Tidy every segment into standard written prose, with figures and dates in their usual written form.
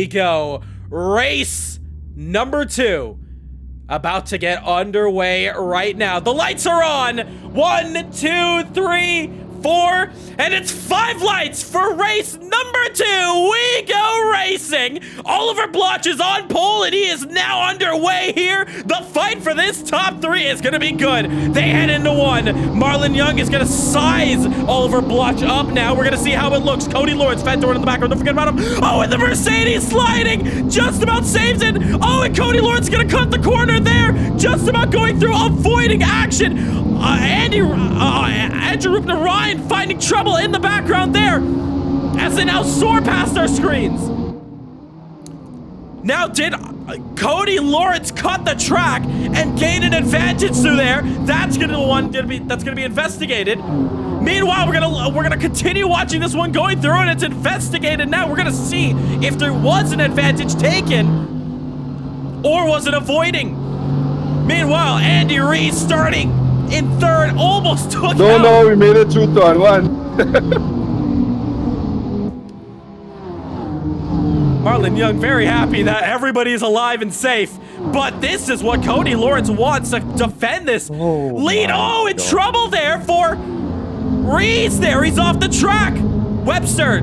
go. Race number 2. About to get underway right now. The lights are on. 1, 2, 3, 4, and it's 5 lights for race number 2. We go racing. Oliver Bloch is on pole, and he is now underway here. The fight for this top 3 is going to be good. They head into 1. Marlon Young is going to size Oliver Bloch up now. We're going to see how it looks. Cody Lawrence, Van Dorn in the background. Don't forget about him. Oh, and the Mercedes sliding. Just about saves it. Oh, and Cody Lawrence is going to cut the corner there. Just about going through, avoiding action. Andrew Rupner Ryan finding trouble in the background there as they now soar past our screens. Now, did Cody Lawrence cut the track and gain an advantage through there? That's gonna be investigated. Meanwhile, we're gonna continue watching this one going through, and it's investigated now. We're gonna see if there was an advantage taken or was it avoiding. Meanwhile, Andy Reid starting in 3rd, almost took out. No, we made it to turn 1. Marlon Young very happy that everybody is alive and safe, but this is what Cody Lawrence wants to defend this lead. Oh, in trouble there for Reese there. He's off the track. Webster,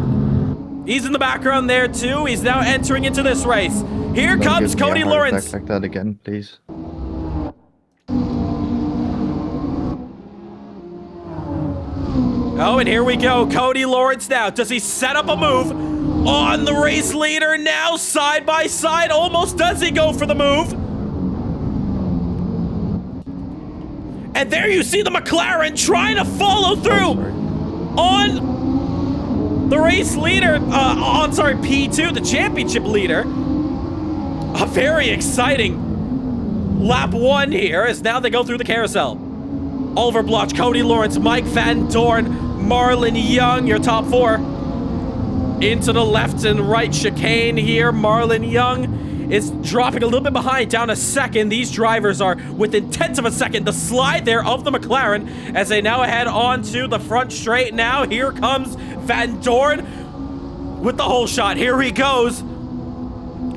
he's in the background there too. He's now entering into this race. Here comes Cody Lawrence. Like that again, please. Oh, and here we go. Cody Lawrence now. Does he set up a move on the race leader now? Side by side. Almost does he go for the move? And there you see the McLaren trying to follow through on the race leader. P2, the championship leader. A very exciting lap 1 here as now they go through the carousel. Oliver Bloch, Cody Lawrence, Mike Van Dorn, Marlon Young, your top 4. Into the left and right chicane here. Marlon Young is dropping a little bit behind, down a second. These drivers are within tenths of a second. The slide there of the McLaren as they now head on to the front straight now. Here comes Van Dorn with the whole shot. Here he goes.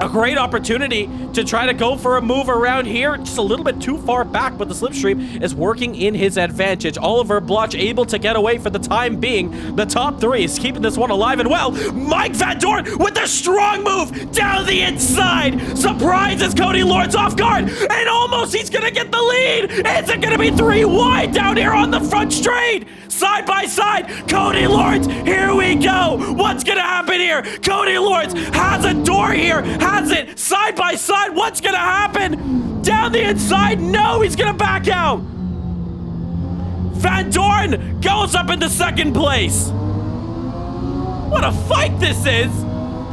A great opportunity to try to go for a move around here. Just a little bit too far back, but the slipstream is working in his advantage. Oliver Bloch able to get away for the time being. The top 3 is keeping this one alive and well. Mike Van Dorn with a strong move down the inside. Surprises Cody Lawrence off guard. And almost he's going to get the lead. Is it going to be 3 wide down here on the front straight? Side by side, Cody Lawrence, here we go. What's gonna happen here? Cody Lawrence has a door here, has it side by side. What's gonna happen? Down the inside, no, he's gonna back out. Van Dorn goes up into 2nd place. What a fight this is.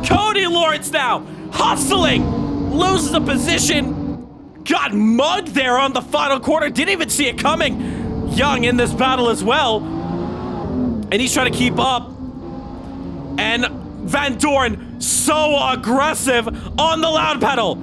Cody Lawrence now hustling, loses a position, got mugged there on the final corner, didn't even see it coming. Young in this battle as well, and he's trying to keep up, and Van Dorn so aggressive on the loud pedal,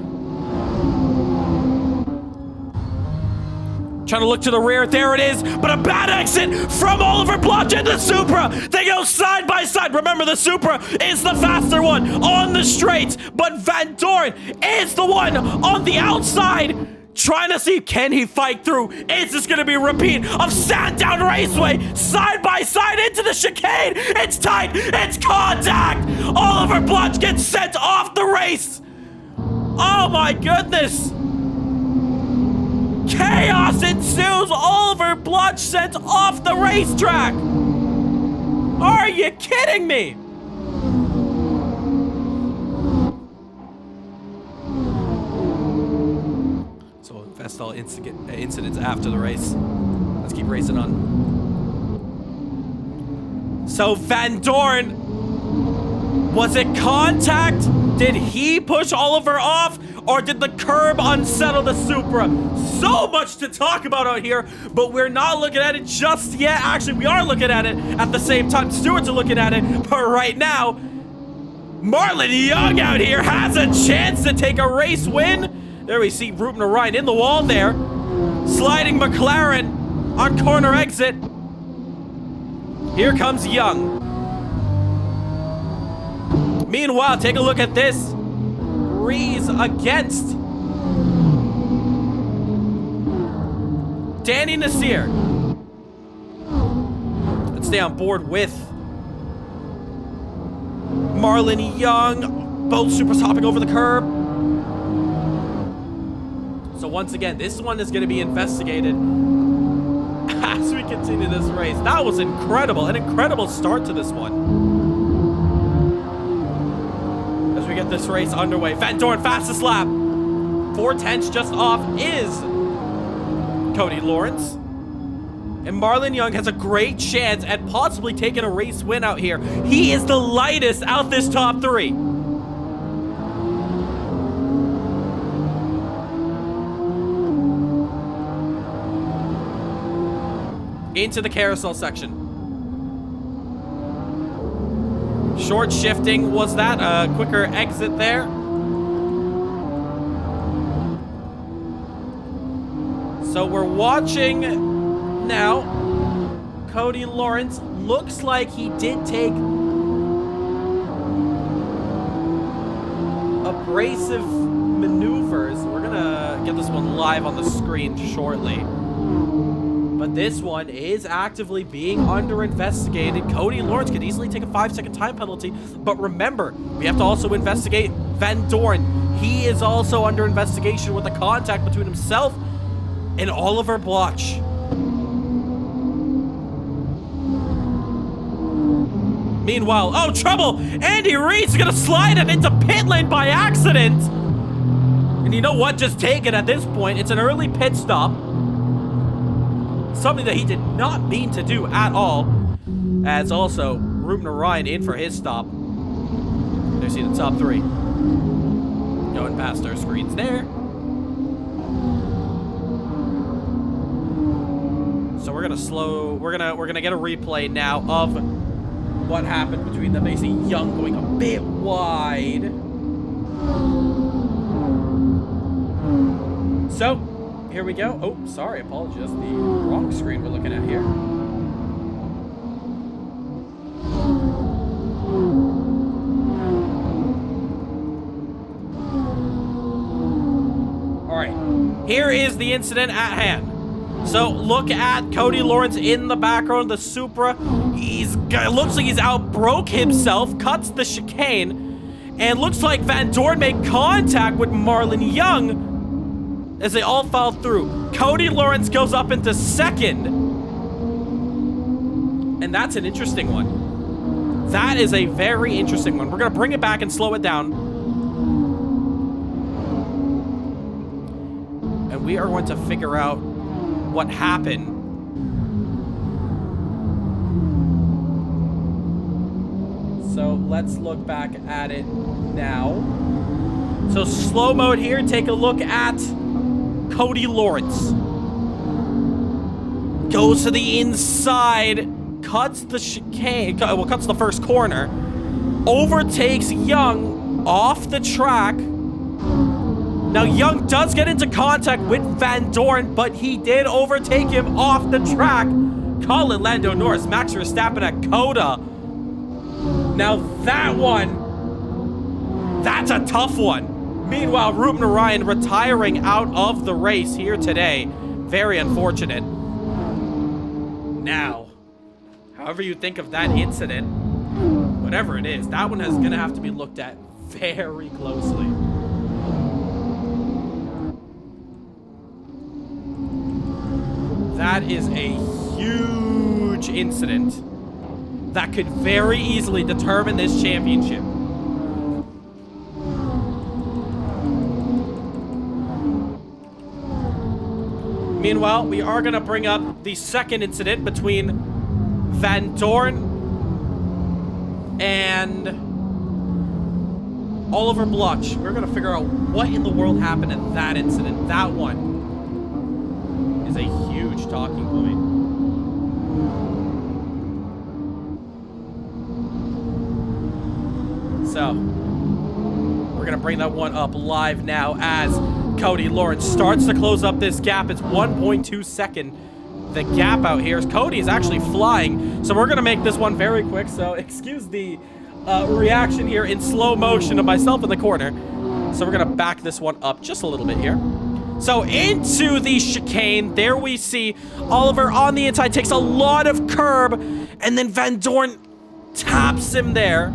trying to look to the rear. There it is, but a bad exit from Oliver Bloch into the Supra. They go side by side. Remember, the Supra is the faster one on the straights, but Van Dorn is the one on the outside, trying to see, can he fight through? Is this going to be a repeat of Sandown Raceway? Side by side into the chicane. It's tight. It's contact. Oliver Bloch gets sent off the race. Oh my goodness. Chaos ensues. Oliver Bloch sent off the racetrack. Are you kidding me? That's all incidents after the race. Let's keep racing on. So Van Dorn, was it contact? Did he push Oliver off, or did the curb unsettle the Supra? So much to talk about out here, but we're not looking at it just yet. Actually, we are looking at it at the same time. Stewart's are looking at it, but right now, Marlon Young out here has a chance to take a race win. There we see Rupner Ryan in the wall there. Sliding McLaren on corner exit. Here comes Young. Meanwhile, take a look at this. Prix against Danny Nasir. Let's stay on board with Marlon Young. Both supers hopping over the curb. So once again, this one is going to be investigated as we continue this race. That was incredible. An incredible start to this one. As we get this race underway. Van Dorn, fastest lap. 4/10 just off is Cody Lawrence. And Marlon Young has a great chance at possibly taking a race win out here. He is the lightest out this top three. Into the carousel section. Short shifting, was that a quicker exit there? So we're watching now. Cody Lawrence looks like he did take abrasive maneuvers. We're gonna get this one live on the screen shortly. But this one is actively being under investigated. Cody Lawrence could easily take a 5-second time penalty. But remember, we have to also investigate Van Dorn. He is also under investigation with a contact between himself and Oliver Bloch. Meanwhile, oh, trouble! Andy Reid's gonna slide it into pit lane by accident. And you know what? Just take it at this point. It's an early pit stop. Something that he did not mean to do at all. As also, Ruben Ryan in for his stop. There's the top three. Going past our screens there. So we're gonna get a replay now of what happened between them. They see Young going a bit wide. So here we go. Oh, sorry, apologies. The wrong screen we're looking at here. All right, here is the incident at hand. So look at Cody Lawrence in the background, the Supra. Looks like he's outbroke himself, cuts the chicane, and looks like Van Dorn made contact with Marlon Young as they all fell through. Cody Lawrence goes up into second. And that's an interesting one. That is a very interesting one. We're going to bring it back and slow it down. And we are going to figure out what happened. So let's look back at it now. So slow mode here. Take a look at Cody Lawrence. Goes to the inside, cuts the chicane, well, cuts the first corner, overtakes Young off the track. Now, Young does get into contact with Van Dorn, but he did overtake him off the track. Colin Lando Norris, Max Verstappen at Coda. Now, that one, that's a tough one. Meanwhile, Ruben Ryan retiring out of the race here today. Very unfortunate. Now, however you think of that incident, whatever it is, that one is going to have to be looked at very closely. That is a huge incident that could very easily determine this championship. Meanwhile, we are going to bring up the second incident between Van Dorn and Oliver Bloch. We're going to figure out what in the world happened in that incident. That one is a huge talking point. So, we're going to bring that one up live now as Cody Lawrence starts to close up this gap. It's 1.2 second. The gap out here is Cody is actually flying. So we're going to make this one very quick. So excuse the reaction here in slow motion of myself in the corner. So we're going to back this one up just a little bit here. So into the chicane, there we see Oliver on the inside, takes a lot of curb, and then Van Dorn taps him there.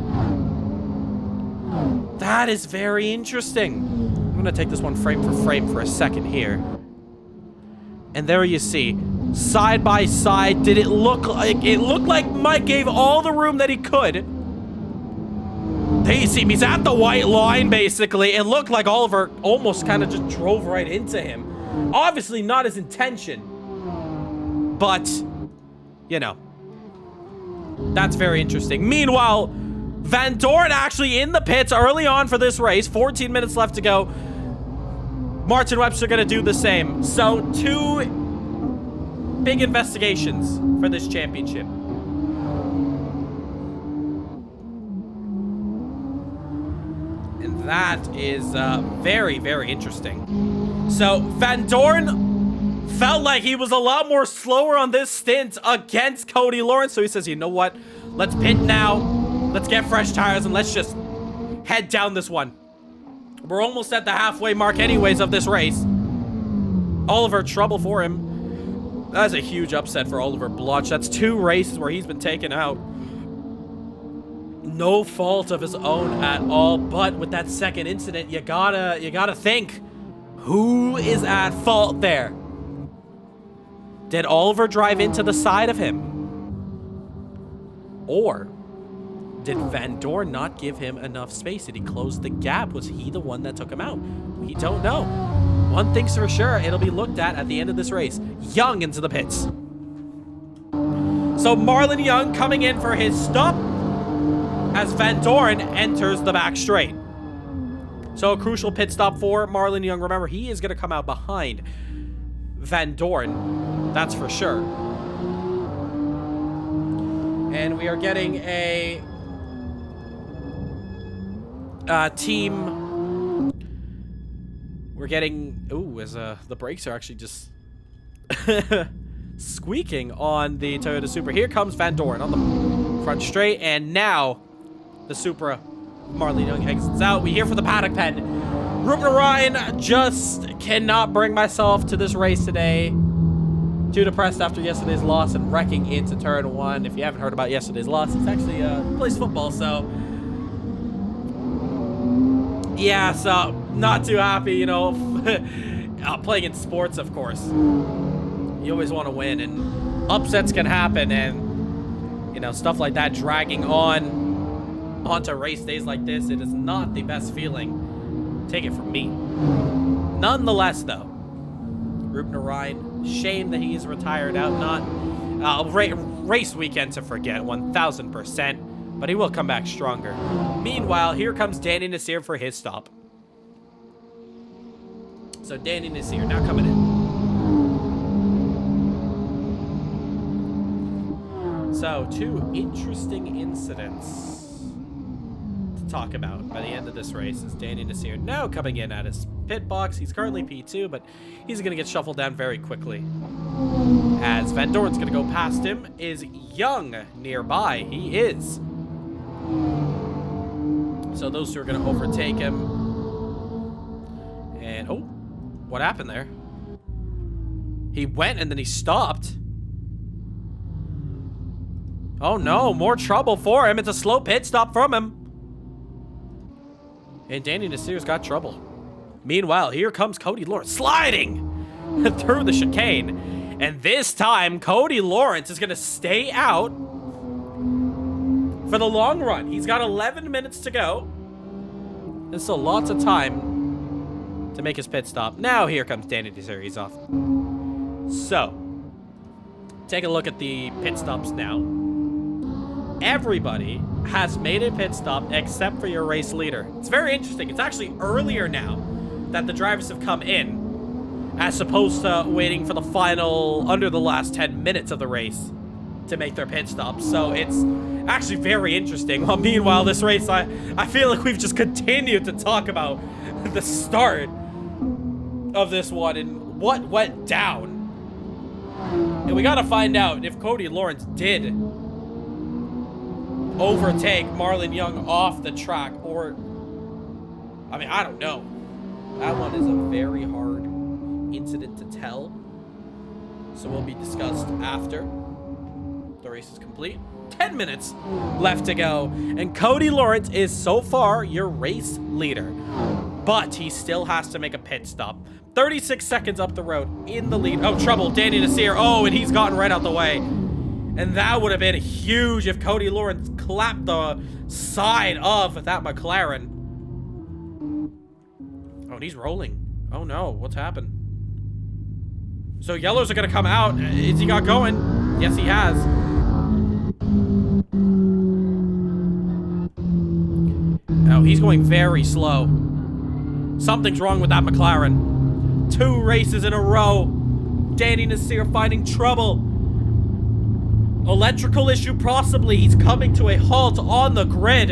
That is very interesting. I'm going to take this one frame for a second here. And there you see, side by side, did it look like Mike gave all the room that he could. There you see him, he's at the white line basically. It looked like Oliver almost kind of just drove right into him. Obviously not his intention, but you know, that's very interesting. Meanwhile, Van Dorn actually in the pits early on for this race, 14 minutes left to go. Martin Webster gonna do the same. So 2 big investigations for this championship. And that is very, very interesting. So Van Dorn felt like he was a lot more slower on this stint against Cody Lawrence. So he says, you know what? Let's pit now. Let's get fresh tires and let's just head down this one. We're almost at the halfway mark anyways of this race. Oliver, trouble for him. That's a huge upset for Oliver Bloch. That's 2 races where he's been taken out. No fault of his own at all, but with that second incident, you gotta think, who is at fault there? Did Oliver drive into the side of him? Or did Van Dorn not give him enough space? Did he close the gap? Was he the one that took him out? We don't know. One thing's for sure, it'll be looked at the end of this race. Young into the pits. So Marlon Young coming in for his stop as Van Dorn enters the back straight. So a crucial pit stop for Marlon Young. Remember, he is going to come out behind Van Dorn. That's for sure. And we are getting a team. We're getting, ooh, as the brakes are actually just squeaking on the Toyota Supra. Here comes Van Dorn on the front straight, and now the Supra Marlon Young exits out. We hear for the paddock pen. Rupert Ryan just cannot bring myself to this race today. Too depressed after yesterday's loss and wrecking into turn 1. If you haven't heard about yesterday's loss, it's actually plays football, so yeah, so not too happy, you know. Playing in sports, of course, you always want to win, and upsets can happen, and you know, stuff like that dragging onto race days like this, it is not the best feeling. Take it from me. Nonetheless, though, Rupert Ryan, shame that he is retired out. Not race weekend to forget, 1000%, but he will come back stronger. Meanwhile, here comes Danny Nasir for his stop. So Danny Nasir now coming in. So 2 interesting incidents to talk about by the end of this race is Danny Nasir now coming in at his pit box. He's currently P2, but he's going to get shuffled down very quickly. As Van Dorn's going to go past him, is Young nearby. He is. So those 2 are going to overtake him. And, oh, what happened there? He went and then he stopped. Oh no, more trouble for him. It's a slow pit stop from him. And Danny Nasir's got trouble. Meanwhile, here comes Cody Lawrence sliding through the chicane. And this time, Cody Lawrence is going to stay out for the long run. He's got 11 minutes to go. There's still lots of time to make his pit stop. Now here comes Danny Nasir. He's off. So, take a look at the pit stops now. Everybody has made a pit stop except for your race leader. It's very interesting. It's actually earlier now that the drivers have come in, as opposed to waiting for the final, under the last 10 minutes of the race to make their pit stops. So it's actually very interesting. Well, meanwhile, this race, I feel like we've just continued to talk about the start of this one and what went down. And we gotta find out if Cody Lawrence did overtake Marlon Young off the track, or I mean, I don't know. That one is a very hard incident to tell. So will be discussed after the race is complete. 10 minutes left to go. And Cody Lawrence is so far your race leader. But he still has to make a pit stop. 36 seconds up the road in the lead. Oh, trouble. Danny Nasir. Oh, and he's gotten right out the way. And that would have been huge if Cody Lawrence clapped the side of that McLaren. Oh, and he's rolling. Oh no, what's happened? So yellows are gonna come out. Is he got going? Yes, he has. Oh, he's going very slow. Something's wrong with that McLaren. 2 races in a row. Danny Nasir finding trouble. Electrical issue possibly. He's coming to a halt on the grid.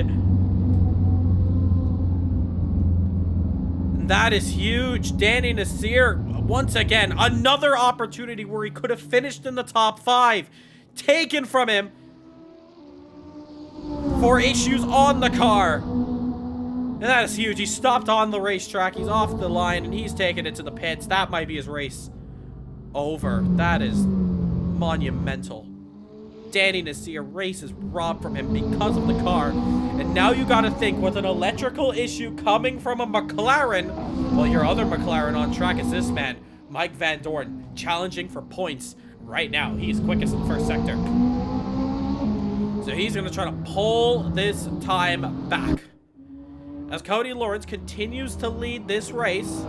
And that is huge. Danny Nasir, once again, another opportunity where he could have finished in the top 5. Taken from him for issues on the car. And that is huge. He stopped on the racetrack. He's off the line and he's taking it to the pits. That might be his race over. That is monumental. Danny Nasir race is robbed from him because of the car. And now you got to think, with an electrical issue coming from a McLaren, well, your other McLaren on track is this man, Mike Van Dorn, challenging for points right now. He's quickest in the first sector. So he's going to try to pull this time back. As Cody Lawrence continues to lead this race,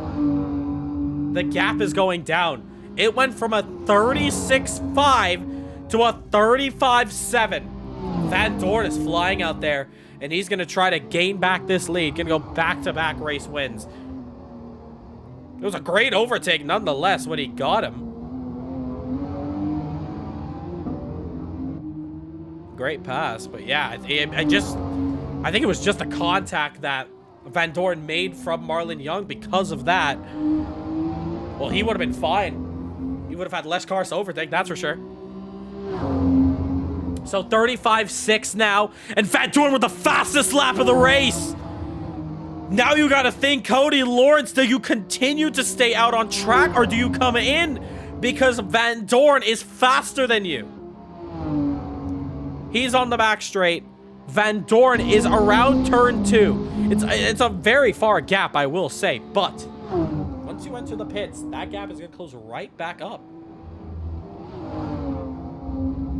the gap is going down. It went from a 36.5 to a 35.7. Van Dorn is flying out there, and he's going to try to gain back this lead. Going to go back-to-back race wins. It was a great overtake nonetheless when he got him. Great pass, but yeah, I think it was just a contact that Van Dorn made from Marlon Young. Because of that, well, he would have been fine. He would have had less cars to overtake, that's for sure. So 35.6 now, and Van Dorn with the fastest lap of the race. Now you got to think, Cody Lawrence, do you continue to stay out on track or do you come in? Because Van Dorn is faster than you. He's on the back straight. Van Dorn is around turn 2. It's a very far gap, I will say, but once you enter the pits, that gap is going to close right back up.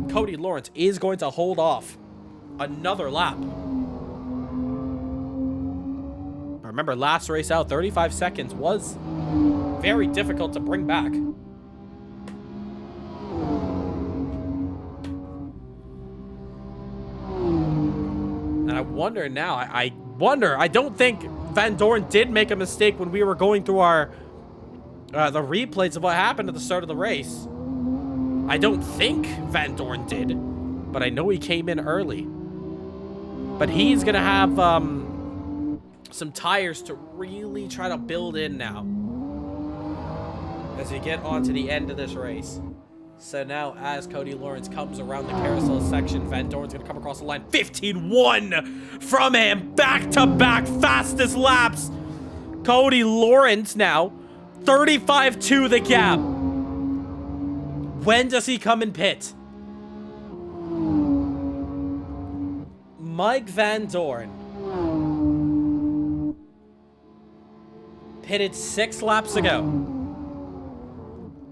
Cody Lawrence is going to hold off another lap. Remember, last race out, 35 seconds was very difficult to bring back. And I wonder now, I wonder, I don't think Van Dorn did make a mistake when we were going through our the replays of what happened at the start of the race. I don't think Van Dorn did, but I know he came in early. But he's going to have some tires to really try to build in now as you get onto the end of this race. So now as Cody Lawrence comes around the carousel section, Van Dorn's going to come across the line. 15.1 from him. Back-to-back fastest laps. Cody Lawrence now 35.2 the gap. When does he come in pit? Mike Van Dorn pitted 6 laps ago.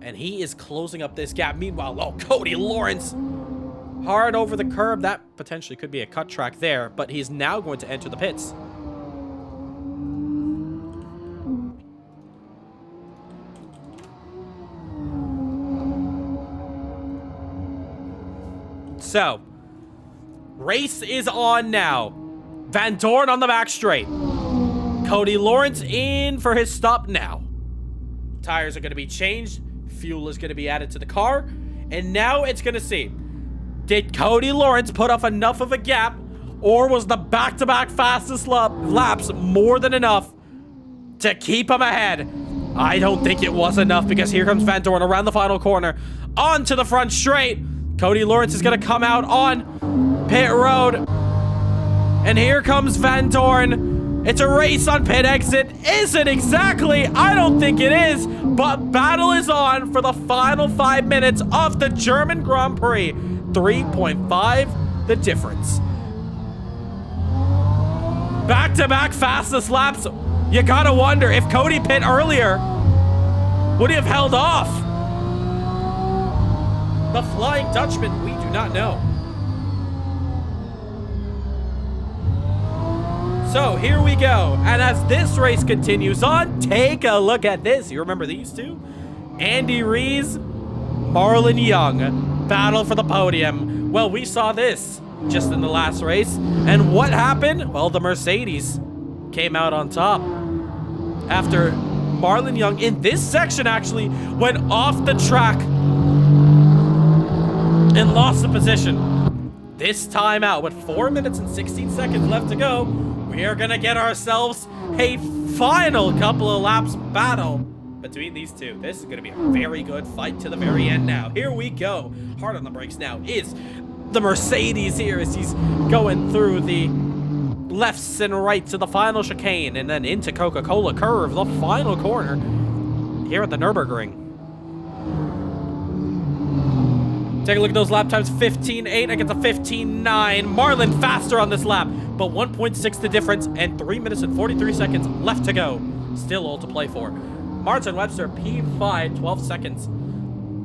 And he is closing up this gap. Meanwhile, oh, Cody Lawrence hard over the curb. That potentially could be a cut track there, but he's now going to enter the pits. So, race is on now. Van Dorn on the back straight. Cody Lawrence in for his stop now. Tires are going to be changed. Fuel is going to be added to the car. And now it's going to see, did Cody Lawrence put off enough of a gap, or was the back-to-back fastest laps more than enough to keep him ahead? I don't think it was enough, because here comes Van Dorn around the final corner. Onto the front straight. Cody Lawrence is going to come out on pit road. And here comes Van Dorn. It's a race on pit exit. Is it exactly? I don't think it is. But battle is on for the final 5 minutes of the German Grand Prix. 3.5 the difference. Back-to-back fastest laps. You gotta wonder if Cody pit earlier, would he have held off? The Flying Dutchman, we do not know. So here we go. And as this race continues on, take a look at this. You remember these two? Andy Rees, Marlon Young, battle for the podium. Well, we saw this just in the last race. And what happened? Well, the Mercedes came out on top after Marlon Young in this section actually went off the track and lost the position. This time out with 4 minutes and 16 seconds left to go, we are gonna get ourselves a final couple of laps battle between these two. This is gonna be a very good fight to the very end now. Here we go. Hard on the brakes now is the Mercedes here as he's going through the lefts and rights of the final chicane and then into Coca-Cola curve, the final corner here at the Nurburgring. Take a look at those lap times, 15.8 against a 15.9. Marlon faster on this lap, but 1.6 the difference and 3 minutes and 43 seconds left to go. Still all to play for. Martin Webster, P5, 12 seconds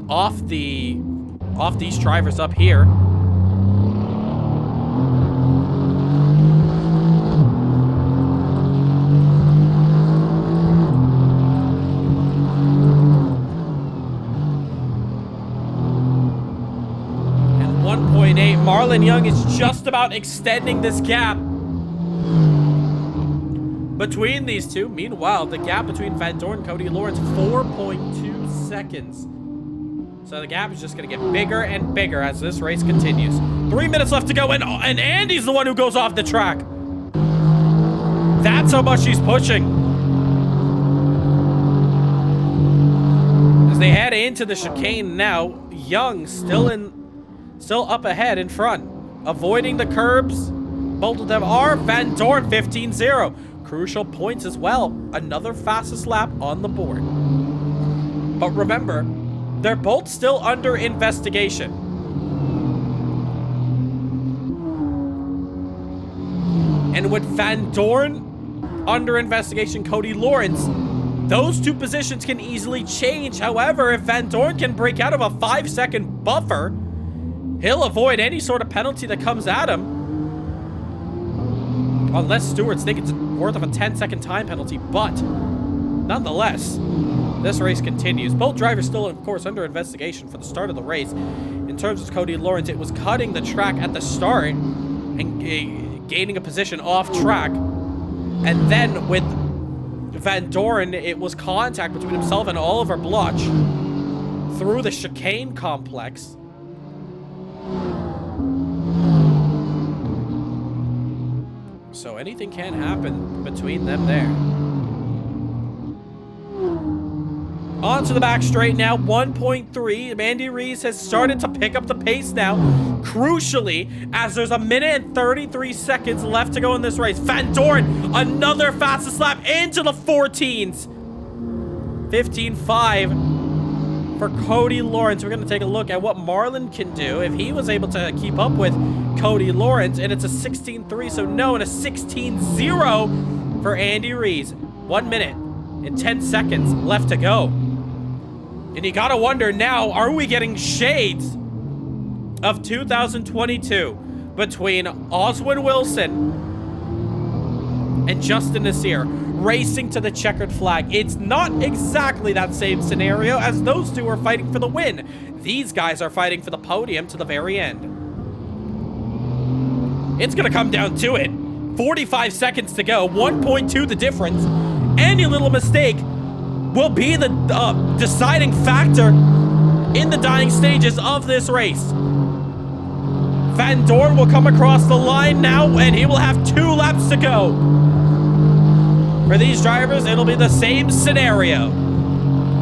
off these drivers up here. Marlon Young is just about extending this gap between these two. Meanwhile, the gap between Van Dorn and Cody Lawrence, 4.2 seconds. So the gap is just going to get bigger and bigger as this race continues. 3 minutes left to go, and Andy's the one who goes off the track. That's how much he's pushing. As they head into the chicane now, Young still up ahead in front, avoiding the curbs. Both of them are. Van Dorn 15-0. Crucial points as well. Another fastest lap on the board. But remember, they're both still under investigation. And with Van Dorn under investigation, Cody Lawrence, those two positions can easily change. However, if Van Dorn can break out of a 5-second buffer, he'll avoid any sort of penalty that comes at him. Unless stewards think it's worth of a 10-second time penalty. But, nonetheless, this race continues. Both drivers still, of course, under investigation for the start of the race. In terms of Cody Lawrence, it was cutting the track at the start and gaining a position off track. And then with Van Dorn, it was contact between himself and Oliver Bloch through the chicane complex. So anything can happen between them there. On to the back straight now, 1.3. Andy Rees has started to pick up the pace now. Crucially, as there's 1 minute and 33 seconds left to go in this race. Van Dorn, another fastest lap into the 14s. 15.5 for Cody Lawrence. We're going to take a look at what Marlon can do if he was able to keep up with Cody Lawrence. And it's a 16.3, so no, and a 16.0 for Andy Rees. 1 minute and 10 seconds left to go. And you gotta wonder now, are we getting shades of 2022 between Oswin Wilson and Justin Nasir racing to the checkered flag? It's not exactly that same scenario, as those two are fighting for the win. These guys are fighting for the podium to the very end. It's gonna come down to it. 45 seconds to go, 1.2 the difference. Any little mistake will be the deciding factor in the dying stages of this race. Van Dorn will come across the line now, and he will have 2 laps to go. For these drivers, it'll be the same scenario.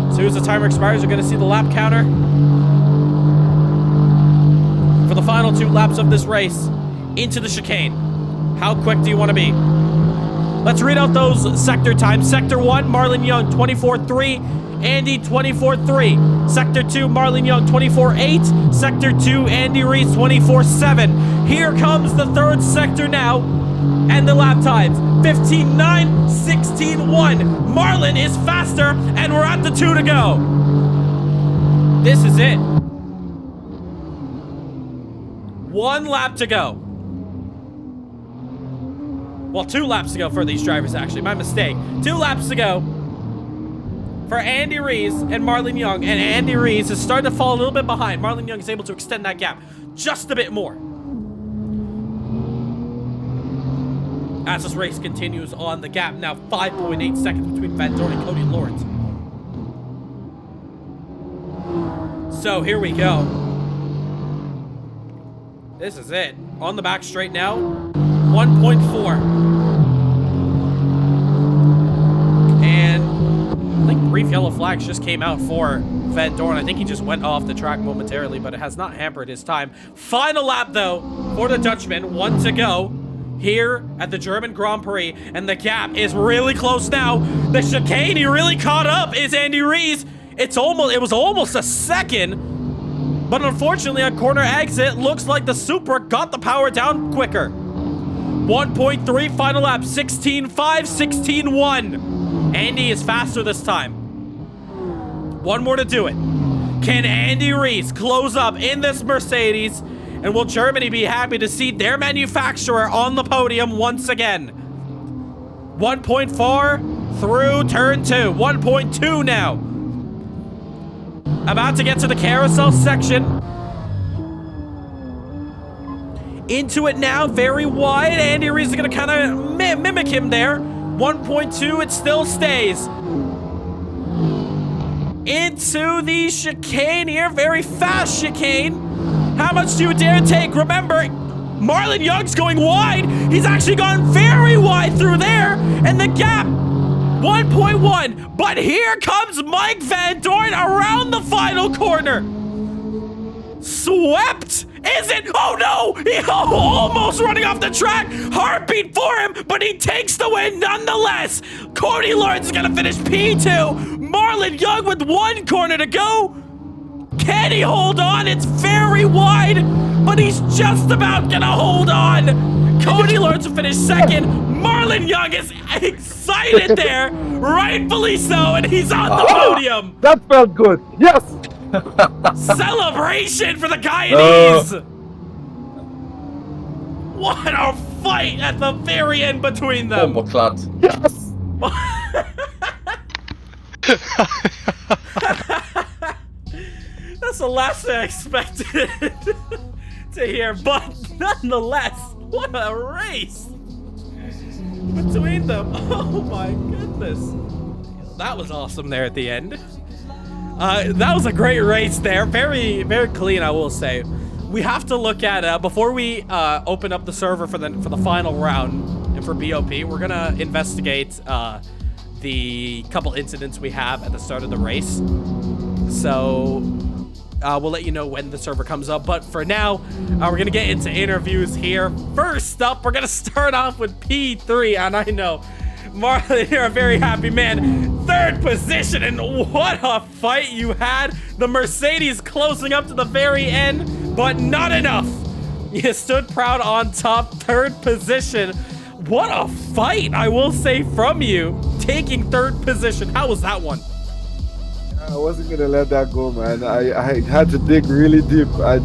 As soon as the timer expires, you're going to see the lap counter for the final 2 laps of this race into the chicane. How quick do you want to be? Let's read out those sector times. Sector 1, Marlon Young, 24.3. Andy, 24.3. Sector 2, Marlon Young, 24.8. Sector 2, Andy Reese, 24.7. Here comes the third sector now. And the lap times. 15.9, 16.1. Marlon is faster, and we're at the 2 to go. This is it. 1 lap to go. Well, 2 laps to go for these drivers, actually. My mistake. 2 laps to go for Andy Rees and Marlon Young. And Andy Rees is starting to fall a little bit behind. Marlon Young is able to extend that gap just a bit more. As this race continues on, the gap now 5.8 seconds between Van Dorn and Cody Lawrence. So here we go. This is it. On the back straight now. 1.4. And I think brief yellow flags just came out for Van Dorn. I think he just went off the track momentarily, but it has not hampered his time. Final lap, though, for the Dutchman. 1 to go here at the German Grand Prix. And the gap is really close now. The chicane, he really caught up, is Andy Rees. It was almost a second. But unfortunately, on corner exit, looks like the Supra got the power down quicker. 1.3 final lap, 16.5, 16.1. Andy is faster this time. 1 more to do it. Can Andy Rees close up in this Mercedes? And will Germany be happy to see their manufacturer on the podium once again? 1.4 through turn 2. 1.2 now. About to get to the carousel section. Into it now, very wide. Andy Rees is going to kind of mimic him there. 1.2, it still stays. Into the chicane here, very fast chicane. How much do you dare take? Remember, Marlon Young's going wide. He's actually gone very wide through there. And the gap, 1.1. But here comes Mike Van Dorn around the final corner. Swept. Is it? Oh no! He almost running off the track. Heartbeat for him, but he takes the win nonetheless. Cody Lawrence is gonna finish P2. Marlon Young with 1 corner to go. Can he hold on? It's very wide, but he's just about gonna hold on. Cody Lawrence will finish second. Marlon Young is excited there, rightfully so, and he's on the podium. That felt good. Yes. Celebration for the Guyanese. What a fight at the very end between them. Yes. That's the last I expected to hear, but nonetheless, what a race between them. Oh my goodness. That was awesome there at the end. That was a great race there. Very, very clean, I will say. We have to look at, before we open up the server for the final round and for BOP, we're going to investigate the couple incidents we have at the start of the race. So we'll let you know when the server comes up. But for now, we're going to get into interviews here. First up, we're going to start off with P3. And I know, Marlon, you're a very happy man. 3rd position, and what a fight you had. The Mercedes closing up to the very end, but not enough. You stood proud on top, 3rd position. What a fight, I will say, from you, taking 3rd position. How was that one? I wasn't gonna let that go, man. I had to dig really deep. I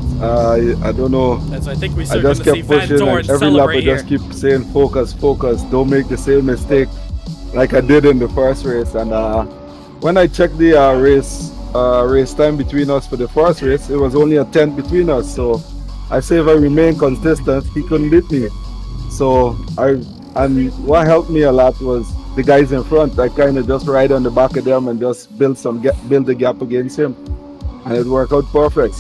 don't know. That's I think we I started just to see kept Van pushing, Dorn and every lap I celebrate here. just keep saying focus, focus. Don't make the same mistake like I did in the first race. And when I checked the race time between us for the first race, it was only a 10th between us. So I say if I remain consistent, he couldn't beat me. So and what helped me a lot was the guys in front. I kind of just ride on the back of them and just build the gap against him, and it worked out perfect.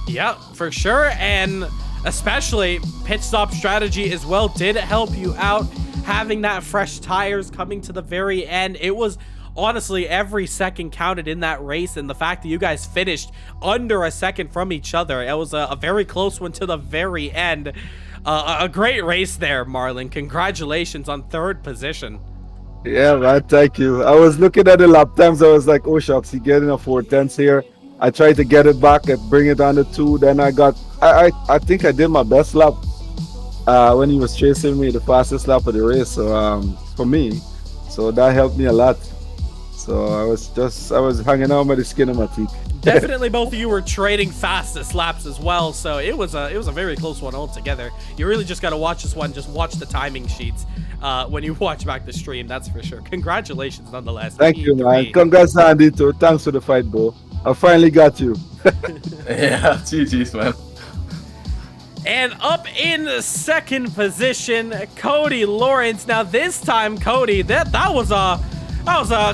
Yeah, for sure, and especially pit stop strategy as well did help you out. Having that fresh tires coming to the very end, it was honestly, every second counted in that race, and the fact that you guys finished under a second from each other, it was a very close one to the very end. A great race there, Marlon. Congratulations on 3rd position. Yeah, man, thank you. I was looking at the lap times. I was like, oh shucks, he getting a 4/10 here. I tried to get it back and bring it on to 2. Then I think I did my best lap when he was chasing me, the fastest lap of the race. So for me, so that helped me a lot. So I was hanging out with the skin of my teeth. Definitely both of you were trading fastest laps as well, so it was a very close one altogether. You really just got to watch this one, just watch the timing sheets when you watch back the stream, that's for sure. Congratulations nonetheless. Thank you, man. Congrats, Andy, too. Thanks for the fight, bro. I finally got you. Yeah, GG's, man. And up in 2nd position, Cody Lawrence. Now this time, Cody, that was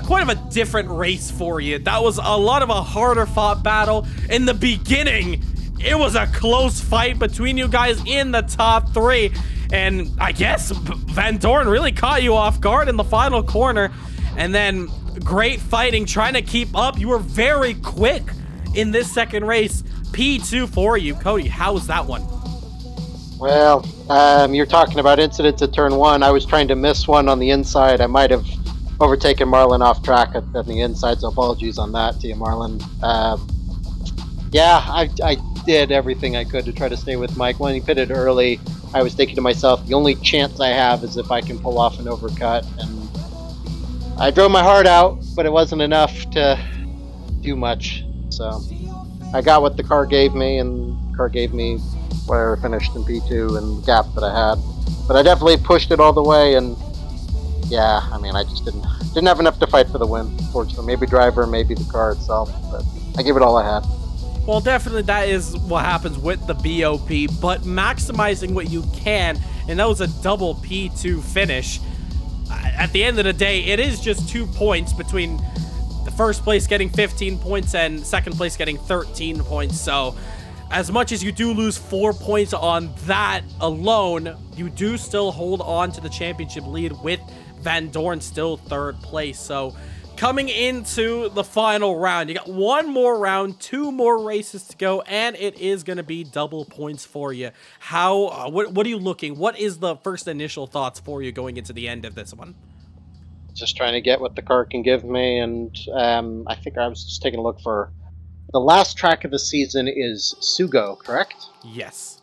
quite of a different race for you. That was a lot of a harder fought battle. In the beginning, it was a close fight between you guys in the top 3. And I guess Van Dorn really caught you off guard in the final corner. And then great fighting, trying to keep up. You were very quick in this 2nd race. P2 for you. Cody, how was that one? Well, you're talking about incidents at turn 1. I was trying to miss one on the inside. I might have overtaken Marlon off track at the inside, so apologies on that to you, Marlon. Yeah, I did everything I could to try to stay with Mike. When he pitted early, I was thinking to myself, the only chance I have is if I can pull off an overcut, and I drove my heart out, but it wasn't enough to do much. So I got what the car gave me, and the car gave me where I finished in P2 and the gap that I had. But I definitely pushed it all the way, and yeah, I mean, I just didn't have enough to fight for the win, fortunately. Maybe driver, maybe the car itself, but I gave it all I had. Well, definitely that is what happens with the BOP, but maximizing what you can, and that was a double P2 finish. At the end of the day, it is just 2 points between the 1st place getting 15 points and 2nd place getting 13 points, so as much as you do lose 4 points on that alone, you do still hold on to the championship lead with Van Dorn still 3rd place. So coming into the final round, you got 1 more round, 2 more races to go, and it is going to be double points for you. How, what are you looking? What is the first initial thoughts for you going into the end of this one? Just trying to get what the car can give me, and I think I was just taking a look for the last track of the season is SUGO, correct? Yes.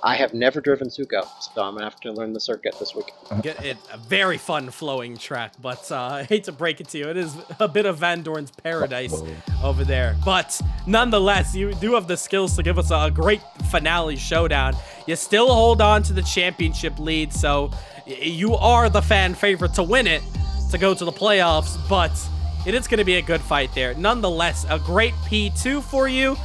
I have never driven SUGO, so I'm going to have to learn the circuit this week. It's a very fun flowing track, but I hate to break it to you, it is a bit of Van Dorn's paradise over there. But nonetheless, you do have the skills to give us a great finale showdown. You still hold on to the championship lead, so you are the fan favorite to win it, to go to the playoffs, but it is going to be a good fight there. Nonetheless, a great P2 for you.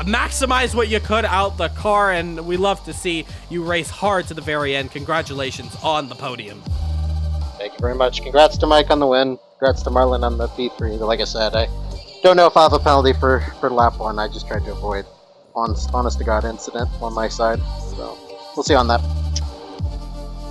Maximize what you could out the car, and we love to see you race hard to the very end. Congratulations on the podium. Thank you very much. Congrats to Mike on the win. Congrats to Marlon on the P3. Like I said, I don't know if I'll have a penalty for lap 1. I just tried to avoid honest to God incident on my side. So we'll see on that.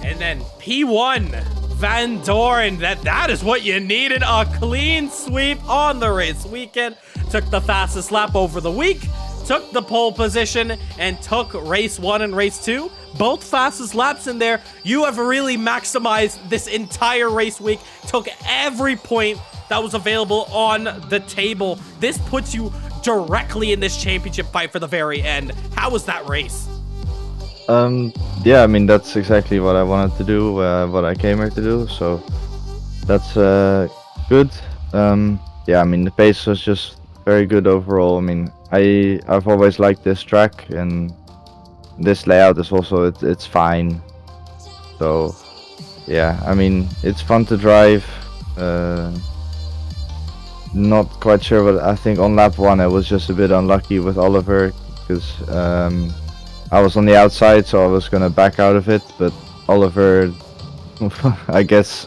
And then P1, Van Dorn. That is what you needed. A clean sweep on the race weekend. Took the fastest lap over the week. Took the pole position and took race 1 and race 2. Both fastest laps in there. You have really maximized this entire race week. Took every point that was available on the table. This puts you directly in this championship fight for the very end. How was that race? Yeah, I mean, that's exactly what I wanted to do, what I came here to do. So that's good. Yeah, I mean, the pace was just very good overall. I mean, I've always liked this track, and this layout is also it's fine. So yeah, I mean, it's fun to drive. Not quite sure, but I think on lap 1 I was just a bit unlucky with Oliver, because I was on the outside, so I was gonna back out of it, but Oliver I guess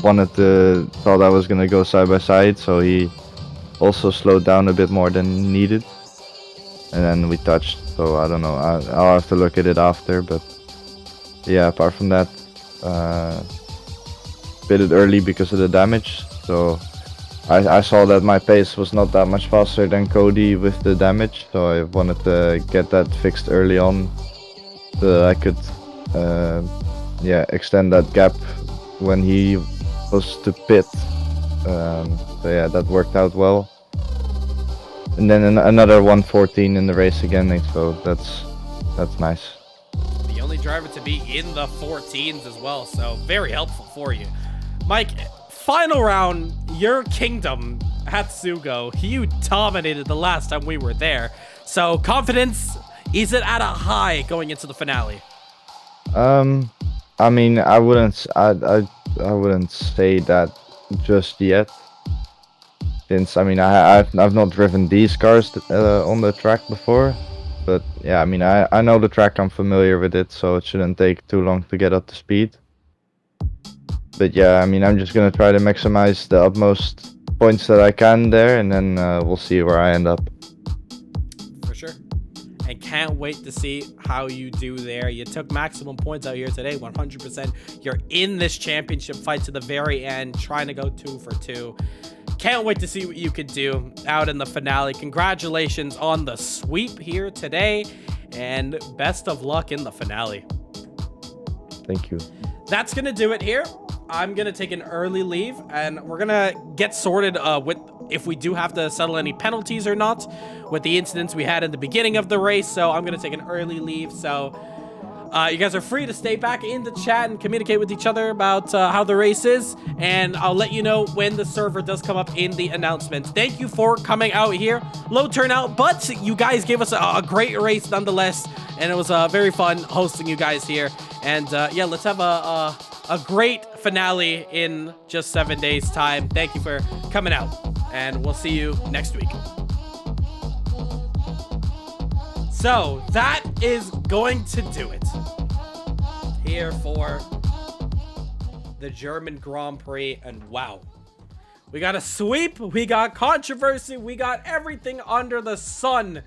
thought I was gonna go side by side, so he also slowed down a bit more than needed, and then we touched. So I don't know, I'll have to look at it after, but yeah, apart from that, pitted early because of the damage, So I saw that my pace was not that much faster than Cody with the damage, so I wanted to get that fixed early on, so that I could yeah, extend that gap when he was to pit. So yeah, that worked out well. And then another 114 in the race again, so that's nice. The only driver to be in the 14s as well, so very helpful for you. Mike, final round, your kingdom at SUGO, you dominated the last time we were there. So confidence, is it at a high going into the finale? I mean, I wouldn't say that just yet. Since I mean, I've not driven these cars on the track before, but yeah, I mean, I know the track, I'm familiar with it, so it shouldn't take too long to get up to speed. But yeah, I mean, I'm just gonna try to maximize the utmost points that I can there, and then we'll see where I end up. For sure. And can't wait to see how you do there. You took maximum points out here today, 100%. You're in this championship fight to the very end, trying to go 2 for 2. Can't wait to see what you could do out in the finale. Congratulations on the sweep here today, and best of luck in the finale. Thank you. That's gonna do it here. I'm gonna take an early leave, and we're gonna get sorted with if we do have to settle any penalties or not with the incidents we had in the beginning of the race. So I'm gonna take an early leave. So you guys are free to stay back in the chat and communicate with each other about how the race is, and I'll let you know when the server does come up in the announcement. Thank you for coming out here. Low turnout, but you guys gave us a great race nonetheless, and it was very fun hosting you guys here. And yeah, let's have a great finale in just 7 days time. Thank you for coming out, and we'll see you next week. So that is going to do it here for the German Grand Prix. And wow, we got a sweep, we got controversy, we got everything under the sun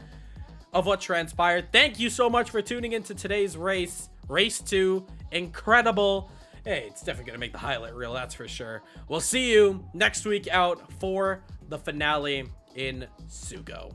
of what transpired. Thank you so much for tuning into today's race. Race 2, incredible. Hey, it's definitely gonna make the highlight reel, that's for sure. We'll see you next week out for the finale in SUGO.